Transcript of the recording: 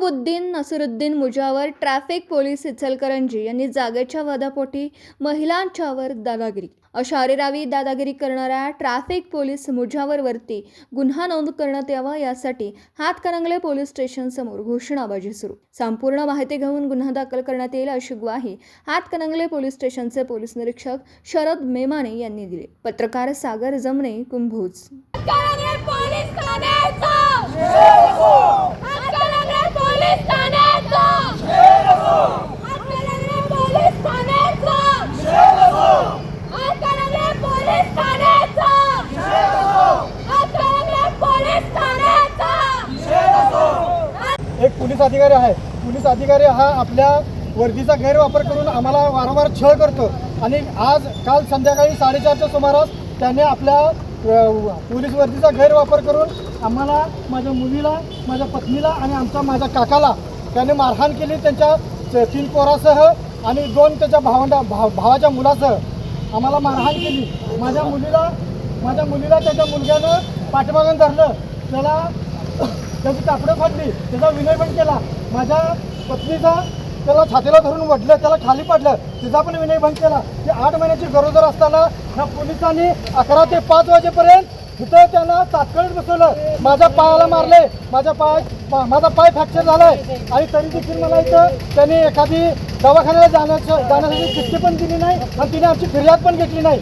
Alauddin Naseeruddin Mujawar traffic police Ichalkaranji यांनी जागेच्या वादापोटी महिलांच्यावर दादागिरी अशारीरावी दादागिरी करणाऱ्या ट्रॅफिक पोलीस मुजावरवरती गुन्हा नोंद करण्यात यावा यासाठी हातकणंगले पोलीस स्टेशन समोर घोषणाबाजी सुरू। संपूर्ण माहिती घेऊन गुन्हा दाखल करण्यात येईल अशी ग्वाही हातकणंगले पोलीस स्टेशनचे पोलीस निरीक्षक शरद मेमाने यांनी दिली। पत्रकार सागर जमने कुंभोज। एक पोलीस अधिकारी आहे। पोलीस अधिकारी हा आपल्या वर्दीचा गैरवापर करून आम्हाला वारंवार छळ करतो आणि आज काल संध्याकाळी 4:30च्या सुमारास त्याने आपल्या पोलीस वर्दीचा गैरवापर करून आम्हाला, माझ्या मुलीला, माझ्या पत्नीला आणि माझ्या काकाला त्याने मारहाण केली। त्यांच्या 3 पोरासह आणि 2 त्याच्या भावाच्या मुलासह आम्हाला मारहाण केली। माझ्या मुलीला त्याच्या मुलग्यानं पाठीमागून धरलं, त्याची कापडं फाडली, त्याचा विनयभंग केला। माझ्या पत्नीचा त्याला छातीला धरून वडलं, त्याला खाली पाडलं, तिचा पण विनयभंग केला। ती 8 महिन्याची गरोदर असताना ह्या पोलिसांनी 11 ते 5 वाजेपर्यंत इथं त्यांना तात्काळ बसवलं। माझ्या पायाला मारले, माझा पाय फ्रॅक्चर झालाय आणि तरी देखील मला इथं त्यांनी एखादी दवाखान्याला जाण्यासाठी चिठ्ठी पण दिली नाही आणि तिने आमची फिर्याद पण घेतली नाही।